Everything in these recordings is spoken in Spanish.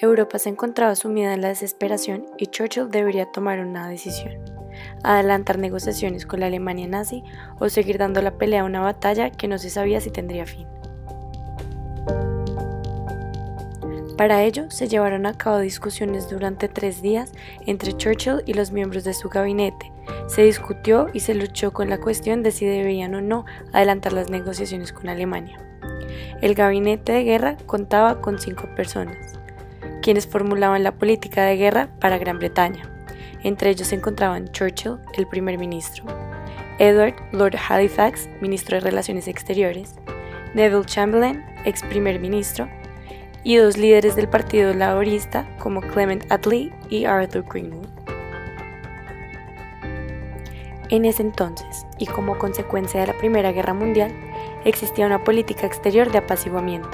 Europa se encontraba sumida en la desesperación y Churchill debería tomar una decisión: adelantar negociaciones con la Alemania nazi o seguir dando la pelea a una batalla que no se sabía si tendría fin. Para ello, se llevaron a cabo discusiones durante 3 días entre Churchill y los miembros de su gabinete. Se discutió y se luchó con la cuestión de si debían o no adelantar las negociaciones con Alemania. El gabinete de guerra contaba con 5 personas, quienes formulaban la política de guerra para Gran Bretaña. Entre ellos se encontraban Churchill, el primer ministro; Edward Lord Halifax, ministro de Relaciones Exteriores; Neville Chamberlain, ex primer ministro; y 2 líderes del Partido Laborista como Clement Attlee y Arthur Greenwood. En ese entonces, y como consecuencia de la Primera Guerra Mundial, existía una política exterior de apaciguamiento,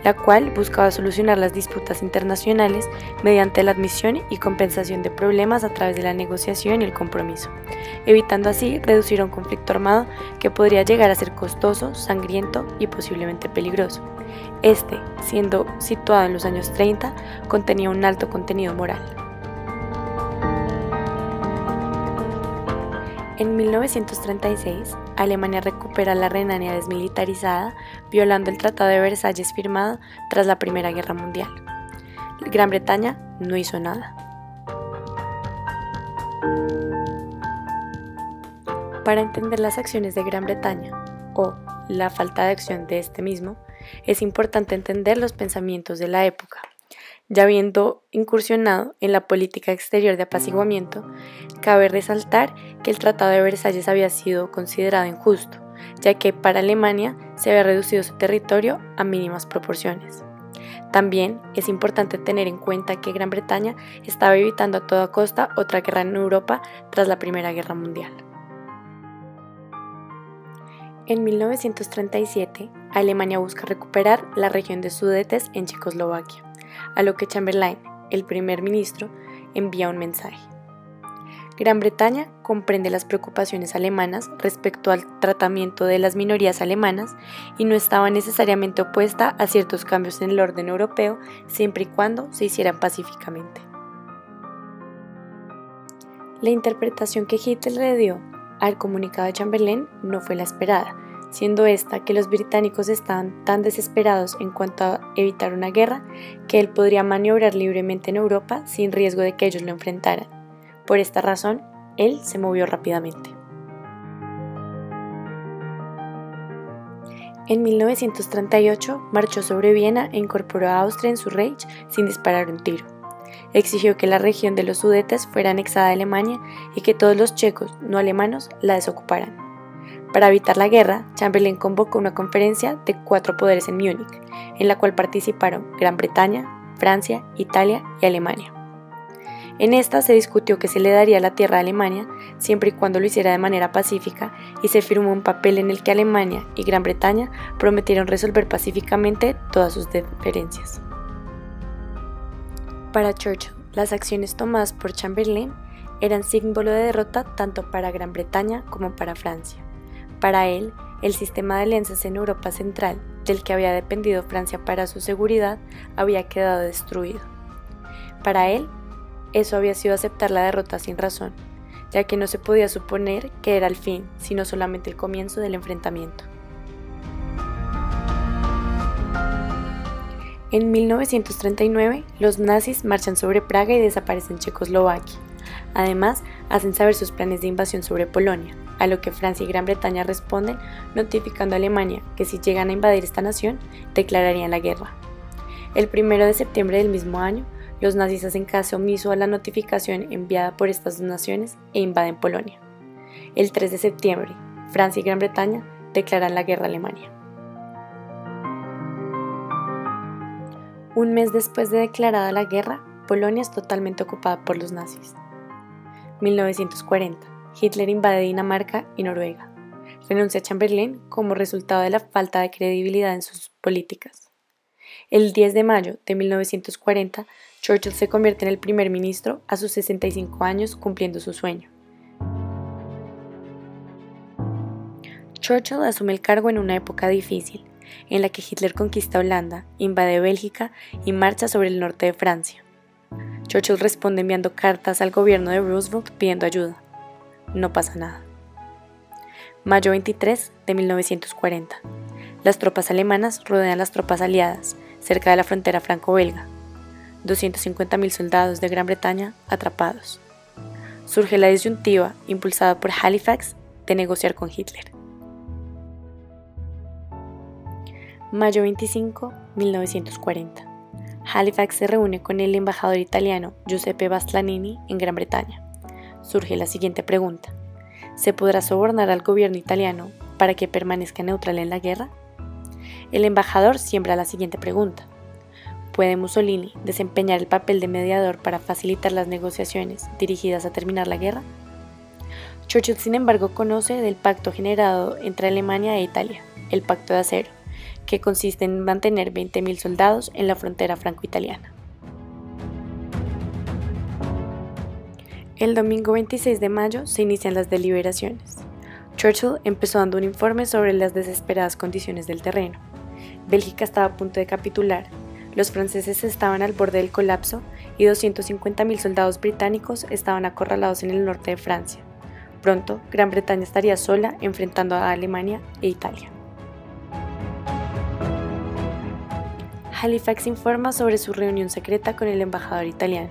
la cual buscaba solucionar las disputas internacionales mediante la admisión y compensación de problemas a través de la negociación y el compromiso, evitando así reducir a un conflicto armado que podría llegar a ser costoso, sangriento y posiblemente peligroso. Este, siendo situado en los años 30, contenía un alto contenido moral. En 1936, Alemania recupera la Renania desmilitarizada, violando el Tratado de Versalles firmado tras la Primera Guerra Mundial. Gran Bretaña no hizo nada. Para entender las acciones de Gran Bretaña, o la falta de acción de este mismo, es importante entender los pensamientos de la época. Ya habiendo incursionado en la política exterior de apaciguamiento, cabe resaltar que el Tratado de Versalles había sido considerado injusto, ya que para Alemania se había reducido su territorio a mínimas proporciones. También es importante tener en cuenta que Gran Bretaña estaba evitando a toda costa otra guerra en Europa tras la Primera Guerra Mundial. En 1937, Alemania busca recuperar la región de Sudetes en Checoslovaquia, a lo que Chamberlain, el primer ministro, envía un mensaje. Gran Bretaña comprende las preocupaciones alemanas respecto al tratamiento de las minorías alemanas y no estaba necesariamente opuesta a ciertos cambios en el orden europeo siempre y cuando se hicieran pacíficamente. La interpretación que Hitler le dio al comunicado de Chamberlain no fue la esperada, siendo esta que los británicos estaban tan desesperados en cuanto a evitar una guerra que él podría maniobrar libremente en Europa sin riesgo de que ellos lo enfrentaran. Por esta razón, él se movió rápidamente. En 1938 marchó sobre Viena e incorporó a Austria en su Reich sin disparar un tiro. Exigió que la región de los Sudetes fuera anexada a Alemania y que todos los checos no alemanes la desocuparan. Para evitar la guerra, Chamberlain convocó una conferencia de 4 poderes en Múnich, en la cual participaron Gran Bretaña, Francia, Italia y Alemania. En esta se discutió que se le daría la tierra a Alemania siempre y cuando lo hiciera de manera pacífica y se firmó un papel en el que Alemania y Gran Bretaña prometieron resolver pacíficamente todas sus diferencias. Para Churchill, las acciones tomadas por Chamberlain eran símbolo de derrota tanto para Gran Bretaña como para Francia. Para él, el sistema de alianzas en Europa Central, del que había dependido Francia para su seguridad, había quedado destruido. Para él, eso había sido aceptar la derrota sin razón, ya que no se podía suponer que era el fin, sino solamente el comienzo del enfrentamiento. En 1939, los nazis marchan sobre Praga y desaparecen Checoslovaquia. Además, hacen saber sus planes de invasión sobre Polonia, a lo que Francia y Gran Bretaña responden notificando a Alemania que si llegan a invadir esta nación, declararían la guerra. El 1 de septiembre del mismo año, los nazis hacen caso omiso a la notificación enviada por estas 2 naciones e invaden Polonia. El 3 de septiembre, Francia y Gran Bretaña declaran la guerra a Alemania. Un mes después de declarada la guerra, Polonia es totalmente ocupada por los nazis. 1940. Hitler invade Dinamarca y Noruega. Renuncia a Chamberlain como resultado de la falta de credibilidad en sus políticas. El 10 de mayo de 1940, Churchill se convierte en el primer ministro a sus 65 años, cumpliendo su sueño. Churchill asume el cargo en una época difícil. en la que Hitler conquista Holanda, invade Bélgica y marcha sobre el norte de Francia. Churchill responde enviando cartas al gobierno de Roosevelt pidiendo ayuda. No pasa nada. Mayo 23 de 1940. Las tropas alemanas rodean las tropas aliadas, cerca de la frontera franco-belga. 250.000 soldados de Gran Bretaña atrapados. Surge la disyuntiva, impulsada por Halifax, de negociar con Hitler. Mayo 25, 1940. Halifax se reúne con el embajador italiano Giuseppe Bastianini en Gran Bretaña. Surge la siguiente pregunta: ¿se podrá sobornar al gobierno italiano para que permanezca neutral en la guerra? El embajador siembra la siguiente pregunta: ¿puede Mussolini desempeñar el papel de mediador para facilitar las negociaciones dirigidas a terminar la guerra? Churchill, sin embargo, conoce del pacto generado entre Alemania e Italia, el Pacto de Acero, que consiste en mantener 20.000 soldados en la frontera franco-italiana. El domingo 26 de mayo se inician las deliberaciones. Churchill empezó dando un informe sobre las desesperadas condiciones del terreno. Bélgica estaba a punto de capitular, los franceses estaban al borde del colapso y 250.000 soldados británicos estaban acorralados en el norte de Francia. Pronto, Gran Bretaña estaría sola enfrentando a Alemania e Italia. Halifax informa sobre su reunión secreta con el embajador italiano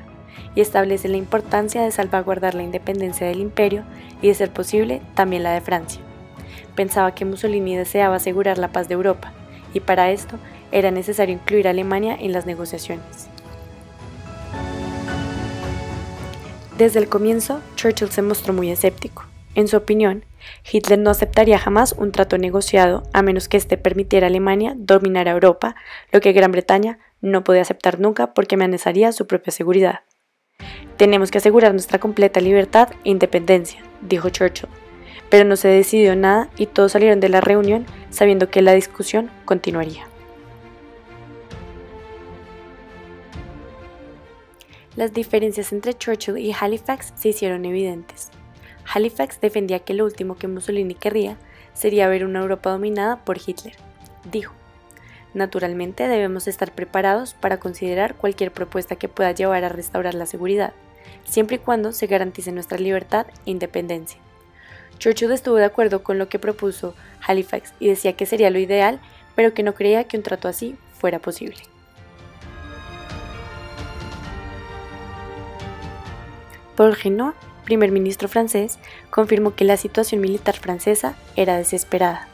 y establece la importancia de salvaguardar la independencia del imperio y, de ser posible, también la de Francia. Pensaba que Mussolini deseaba asegurar la paz de Europa, y para esto era necesario incluir a Alemania en las negociaciones. Desde el comienzo, Churchill se mostró muy escéptico. En su opinión, Hitler no aceptaría jamás un trato negociado a menos que éste permitiera a Alemania dominar a Europa, lo que Gran Bretaña no podía aceptar nunca porque amenazaría su propia seguridad. «Tenemos que asegurar nuestra completa libertad e independencia», dijo Churchill, pero no se decidió nada y todos salieron de la reunión sabiendo que la discusión continuaría. Las diferencias entre Churchill y Halifax se hicieron evidentes. Halifax defendía que lo último que Mussolini querría sería ver una Europa dominada por Hitler. Dijo: «Naturalmente debemos estar preparados para considerar cualquier propuesta que pueda llevar a restaurar la seguridad, siempre y cuando se garantice nuestra libertad e independencia». Churchill estuvo de acuerdo con lo que propuso Halifax y decía que sería lo ideal, pero que no creía que un trato así fuera posible. Paul Reynaud, primer ministro francés, confirmó que la situación militar francesa era desesperada.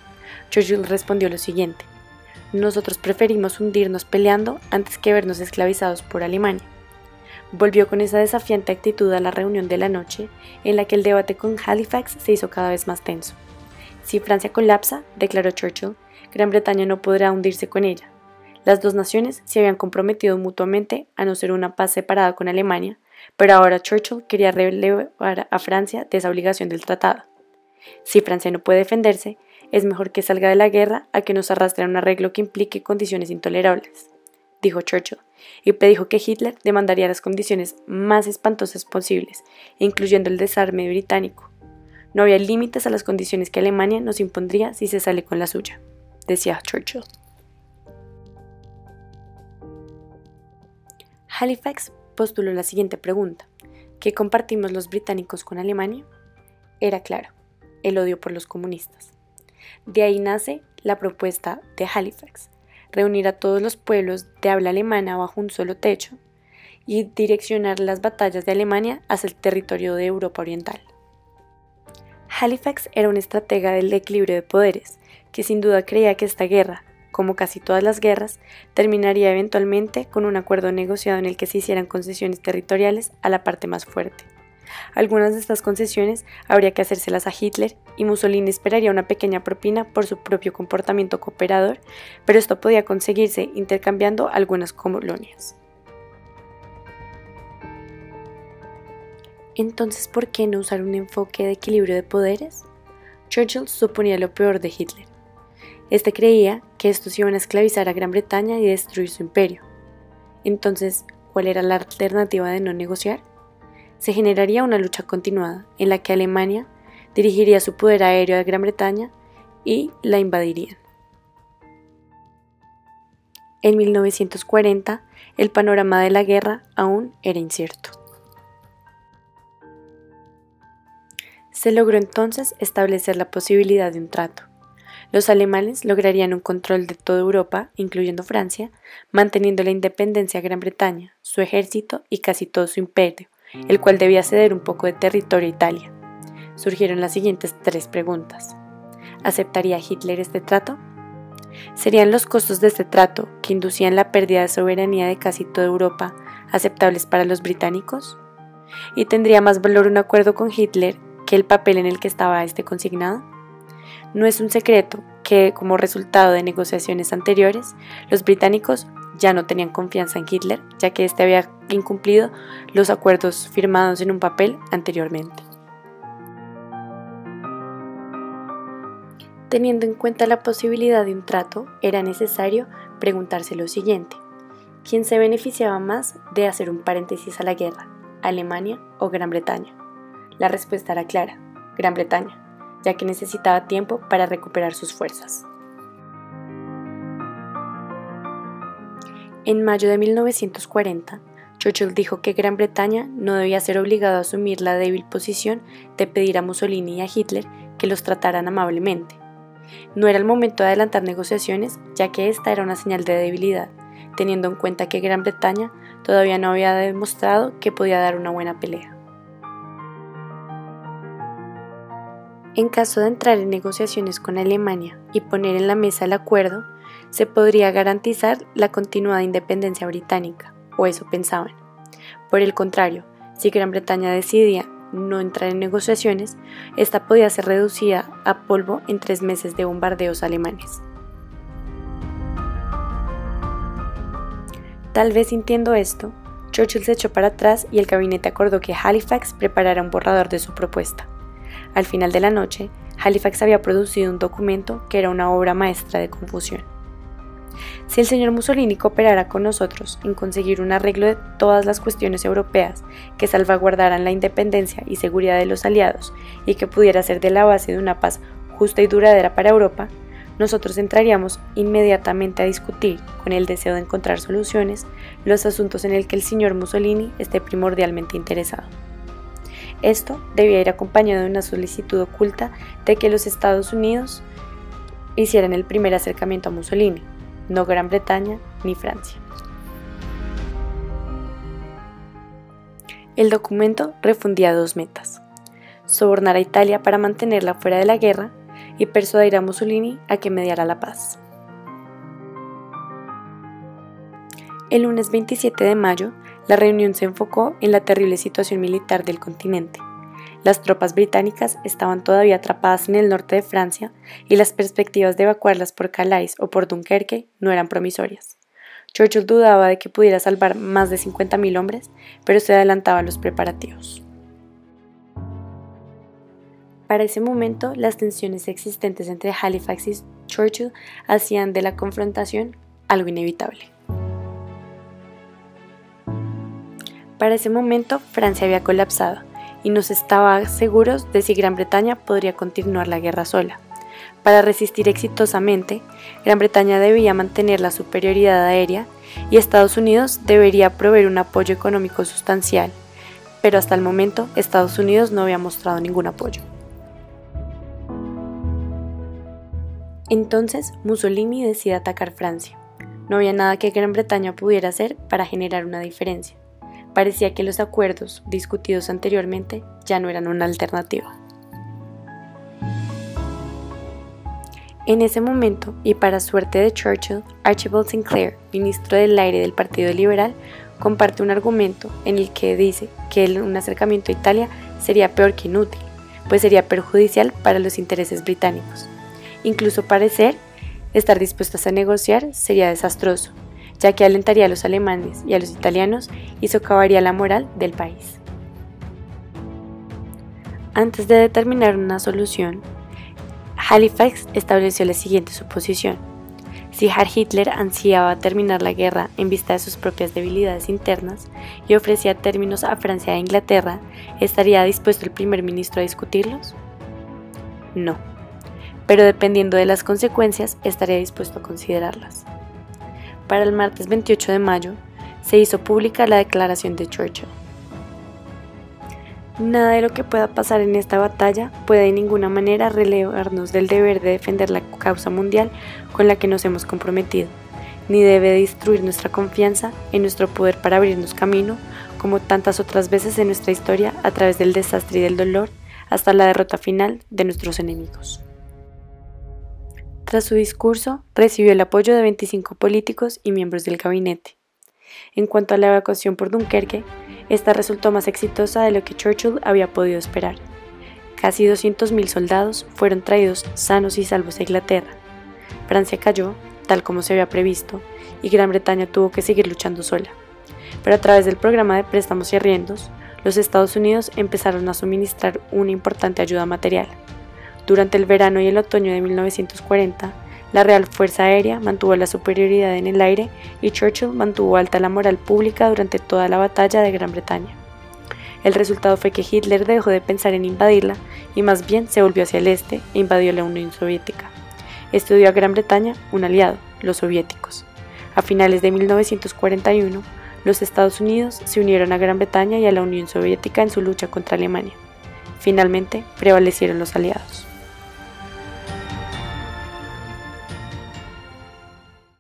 Churchill respondió lo siguiente: «Nosotros preferimos hundirnos peleando antes que vernos esclavizados por Alemania». Volvió con esa desafiante actitud a la reunión de la noche, en la que el debate con Halifax se hizo cada vez más tenso. «Si Francia colapsa», declaró Churchill, «Gran Bretaña no podrá hundirse con ella». Las dos naciones se habían comprometido mutuamente a no ser una paz separada con Alemania, pero ahora Churchill quería relevar a Francia de esa obligación del tratado. «Si Francia no puede defenderse, es mejor que salga de la guerra a que nos arrastre a un arreglo que implique condiciones intolerables», dijo Churchill, y predijo que Hitler demandaría las condiciones más espantosas posibles, incluyendo el desarme británico. «No había límites a las condiciones que Alemania nos impondría si se sale con la suya», decía Churchill. Halifax postuló la siguiente pregunta: ¿qué compartimos los británicos con Alemania? Era claro: el odio por los comunistas. De ahí nace la propuesta de Halifax: reunir a todos los pueblos de habla alemana bajo un solo techo y direccionar las batallas de Alemania hacia el territorio de Europa Oriental. Halifax era un estratega del equilibrio de poderes, que sin duda creía que esta guerra, como casi todas las guerras, terminaría eventualmente con un acuerdo negociado en el que se hicieran concesiones territoriales a la parte más fuerte. Algunas de estas concesiones habría que hacérselas a Hitler y Mussolini esperaría una pequeña propina por su propio comportamiento cooperador, pero esto podía conseguirse intercambiando algunas colonias. Entonces, ¿por qué no usar un enfoque de equilibrio de poderes? Churchill suponía lo peor de Hitler. Este creía que estos iban a esclavizar a Gran Bretaña y destruir su imperio. Entonces, ¿cuál era la alternativa de no negociar? Se generaría una lucha continuada, en la que Alemania dirigiría su poder aéreo a Gran Bretaña y la invadirían. En 1940, el panorama de la guerra aún era incierto. Se logró entonces establecer la posibilidad de un trato. Los alemanes lograrían un control de toda Europa, incluyendo Francia, manteniendo la independencia de Gran Bretaña, su ejército y casi todo su imperio, el cual debía ceder un poco de territorio a Italia. Surgieron las siguientes 3 preguntas. ¿Aceptaría Hitler este trato? ¿Serían los costos de este trato, que inducían la pérdida de soberanía de casi toda Europa, aceptables para los británicos? ¿Y tendría más valor un acuerdo con Hitler que el papel en el que estaba este consignado? No es un secreto que, como resultado de negociaciones anteriores, los británicos ya no tenían confianza en Hitler, ya que éste había incumplido los acuerdos firmados en un papel anteriormente. Teniendo en cuenta la posibilidad de un trato, era necesario preguntarse lo siguiente: ¿quién se beneficiaba más de hacer un paréntesis a la guerra, Alemania o Gran Bretaña? La respuesta era clara: Gran Bretaña, ya que necesitaba tiempo para recuperar sus fuerzas. En mayo de 1940, Churchill dijo que Gran Bretaña no debía ser obligado a asumir la débil posición de pedir a Mussolini y a Hitler que los trataran amablemente. No era el momento de adelantar negociaciones, ya que esta era una señal de debilidad, teniendo en cuenta que Gran Bretaña todavía no había demostrado que podía dar una buena pelea. En caso de entrar en negociaciones con Alemania y poner en la mesa el acuerdo, se podría garantizar la continuada independencia británica, o eso pensaban. Por el contrario, si Gran Bretaña decidía no entrar en negociaciones, esta podía ser reducida a polvo en 3 meses de bombardeos alemanes. Tal vez sintiendo esto, Churchill se echó para atrás y el gabinete acordó que Halifax preparara un borrador de su propuesta. Al final de la noche, Halifax había producido un documento que era una obra maestra de confusión. Si el señor Mussolini cooperara con nosotros en conseguir un arreglo de todas las cuestiones europeas que salvaguardaran la independencia y seguridad de los aliados y que pudiera ser de la base de una paz justa y duradera para Europa, nosotros entraríamos inmediatamente a discutir, con el deseo de encontrar soluciones, los asuntos en el que el señor Mussolini esté primordialmente interesado. Esto debía ir acompañado de una solicitud oculta de que los Estados Unidos hicieran el primer acercamiento a Mussolini, no Gran Bretaña ni Francia. El documento refundía 2 metas: sobornar a Italia para mantenerla fuera de la guerra y persuadir a Mussolini a que mediara la paz. El lunes 27 de mayo, la reunión se enfocó en la terrible situación militar del continente. Las tropas británicas estaban todavía atrapadas en el norte de Francia y las perspectivas de evacuarlas por Calais o por Dunkerque no eran promisorias. Churchill dudaba de que pudiera salvar más de 50.000 hombres, pero se adelantaba a los preparativos. Para ese momento, las tensiones existentes entre Halifax y Churchill hacían de la confrontación algo inevitable. Para ese momento, Francia había colapsado y no se estaba seguros de si Gran Bretaña podría continuar la guerra sola. Para resistir exitosamente, Gran Bretaña debía mantener la superioridad aérea y Estados Unidos debería proveer un apoyo económico sustancial, pero hasta el momento Estados Unidos no había mostrado ningún apoyo. Entonces Mussolini decide atacar Francia. No había nada que Gran Bretaña pudiera hacer para generar una diferencia. Parecía que los acuerdos discutidos anteriormente ya no eran una alternativa. En ese momento, y para suerte de Churchill, Archibald Sinclair, ministro del aire del Partido Liberal, comparte un argumento en el que dice que un acercamiento a Italia sería peor que inútil, pues sería perjudicial para los intereses británicos. Incluso parecer estar dispuestos a negociar sería desastroso, ya que alentaría a los alemanes y a los italianos y socavaría la moral del país. Antes de determinar una solución, Halifax estableció la siguiente suposición: si Hitler ansiaba terminar la guerra en vista de sus propias debilidades internas y ofrecía términos a Francia e Inglaterra, ¿estaría dispuesto el primer ministro a discutirlos? No, pero dependiendo de las consecuencias, estaría dispuesto a considerarlas. Para el martes 28 de mayo, se hizo pública la declaración de Churchill. Nada de lo que pueda pasar en esta batalla puede de ninguna manera relevarnos del deber de defender la causa mundial con la que nos hemos comprometido, ni debe destruir nuestra confianza en nuestro poder para abrirnos camino, como tantas otras veces en nuestra historia, a través del desastre y del dolor, hasta la derrota final de nuestros enemigos. Tras su discurso, recibió el apoyo de 25 políticos y miembros del gabinete. En cuanto a la evacuación por Dunkerque, esta resultó más exitosa de lo que Churchill había podido esperar. Casi 200.000 soldados fueron traídos sanos y salvos a Inglaterra. Francia cayó, tal como se había previsto, y Gran Bretaña tuvo que seguir luchando sola. Pero a través del programa de préstamos y arriendos, los Estados Unidos empezaron a suministrar una importante ayuda material. Durante el verano y el otoño de 1940, la Real Fuerza Aérea mantuvo la superioridad en el aire y Churchill mantuvo alta la moral pública durante toda la batalla de Gran Bretaña. El resultado fue que Hitler dejó de pensar en invadirla y más bien se volvió hacia el este e invadió la Unión Soviética. Esto dio a Gran Bretaña un aliado, los soviéticos. A finales de 1941, los Estados Unidos se unieron a Gran Bretaña y a la Unión Soviética en su lucha contra Alemania. Finalmente, prevalecieron los aliados.